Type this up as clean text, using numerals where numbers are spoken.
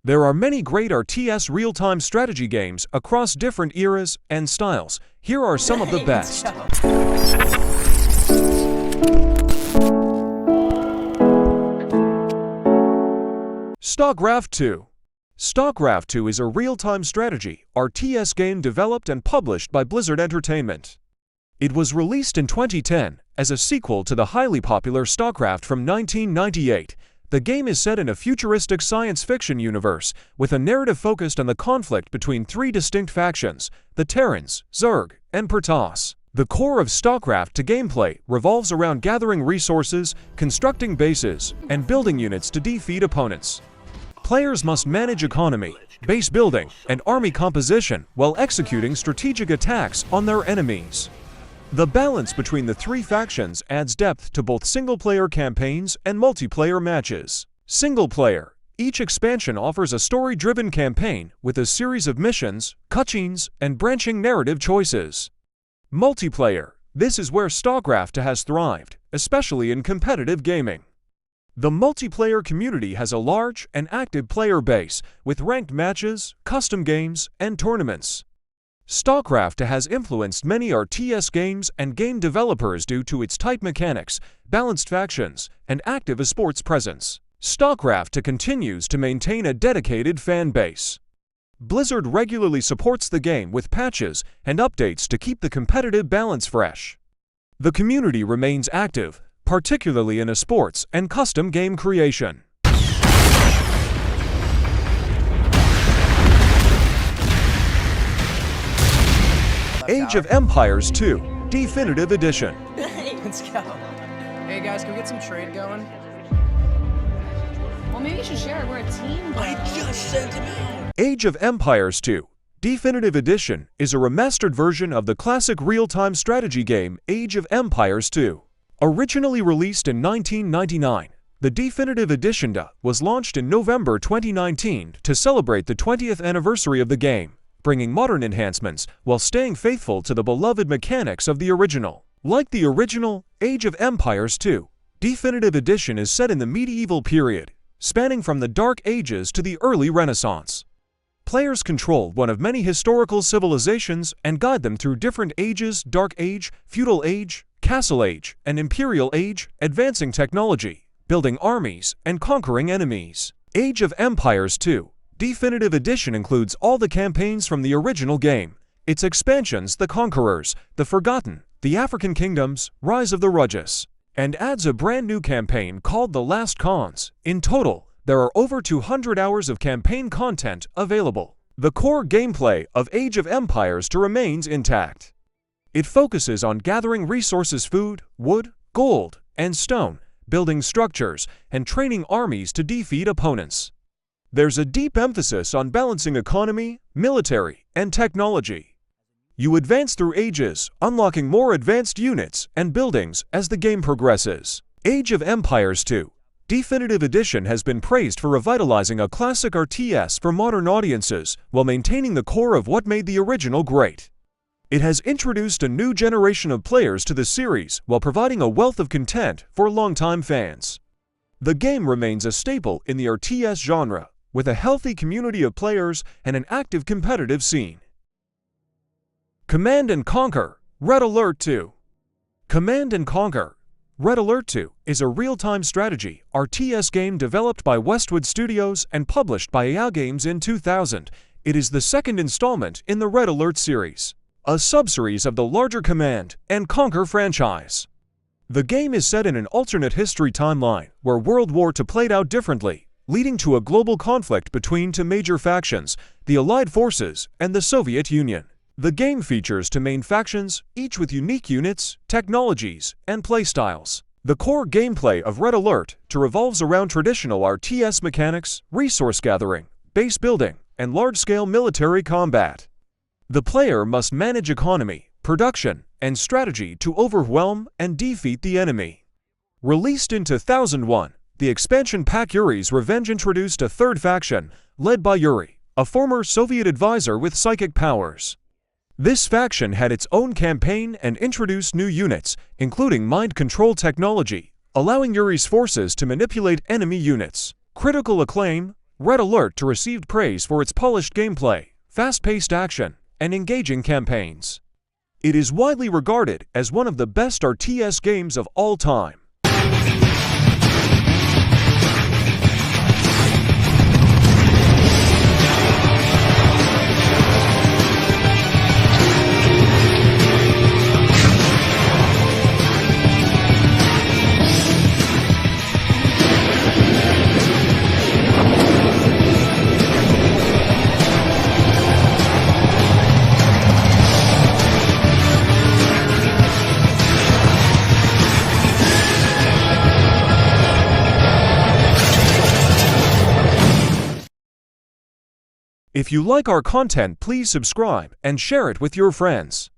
There are many great RTS real-time strategy games across different eras and styles. Here are some of the best. StarCraft 2. StarCraft 2 is a real-time strategy RTS game developed and published by Blizzard Entertainment. It was released in 2010 as a sequel to the highly popular StarCraft from 1998. The game is set in a futuristic science fiction universe with a narrative focused on the conflict between three distinct factions, the Terrans, Zerg, and Protoss. The core of StarCraft 2 gameplay revolves around gathering resources, constructing bases, and building units to defeat opponents. Players must manage economy, base building, and army composition while executing strategic attacks on their enemies. The balance between the three factions adds depth to both single-player campaigns and multiplayer matches. Single-player. Each expansion offers a story-driven campaign with a series of missions, cutscenes, and branching narrative choices. Multiplayer. This is where StarCraft 2 has thrived, especially in competitive gaming. The multiplayer community has a large and active player base with ranked matches, custom games, and tournaments. StarCraft 2 has influenced many RTS games and game developers due to its tight mechanics, balanced factions, and active esports presence. StarCraft 2 continues to maintain a dedicated fan base. Blizzard regularly supports the game with patches and updates to keep the competitive balance fresh. The community remains active, particularly in esports and custom game creation. Age of Empires 2, Definitive Edition. Let's go. Hey guys, can we get some trade going? Well, maybe you should share it. We're a team, bro. I just sent him out. Age of Empires 2, Definitive Edition is a remastered version of the classic real-time strategy game Age of Empires 2. Originally released in 1999, the Definitive Edition was launched in November 2019 to celebrate the 20th anniversary of the game, bringing modern enhancements while staying faithful to the beloved mechanics of the original. Like the original, Age of Empires 2, Definitive Edition is set in the medieval period, spanning from the Dark Ages to the early Renaissance. Players control one of many historical civilizations and guide them through different ages: Dark Age, Feudal Age, Castle Age, and Imperial Age, advancing technology, building armies, and conquering enemies. Age of Empires 2, Definitive Edition includes all the campaigns from the original game, its expansions The Conquerors, The Forgotten, The African Kingdoms, Rise of the Rugus, and adds a brand new campaign called The Last Khans. In total, there are over 200 hours of campaign content available. The core gameplay of Age of Empires 2 remains intact. It focuses on gathering resources: food, wood, gold, and stone, building structures, and training armies to defeat opponents. There's a deep emphasis on balancing economy, military, and technology. You advance through ages, unlocking more advanced units and buildings as the game progresses. Age of Empires 2, Definitive Edition has been praised for revitalizing a classic RTS for modern audiences while maintaining the core of what made the original great. It has introduced a new generation of players to the series while providing a wealth of content for longtime fans. The game remains a staple in the RTS genre, with a healthy community of players and an active competitive scene. Command & Conquer: Red Alert 2. Command & Conquer: Red Alert 2 is a real-time strategy RTS game developed by Westwood Studios and published by EA Games in 2000. It is the second installment in the Red Alert series, a sub-series of the larger Command & Conquer franchise. The game is set in an alternate history timeline where World War II played out differently, leading to a global conflict between two major factions, the Allied forces and the Soviet Union. The game features two main factions, each with unique units, technologies, and playstyles. The core gameplay of Red Alert 2 revolves around traditional RTS mechanics, resource gathering, base building, and large-scale military combat. The player must manage economy, production, and strategy to overwhelm and defeat the enemy. Released in 2001, the expansion pack Yuri's Revenge introduced a third faction, led by Yuri, a former Soviet advisor with psychic powers. This faction had its own campaign and introduced new units, including mind control technology, allowing Yuri's forces to manipulate enemy units. Critical acclaim, Red Alert to received praise for its polished gameplay, fast-paced action, and engaging campaigns. It is widely regarded as one of the best RTS games of all time. If you like our content, please subscribe and share it with your friends.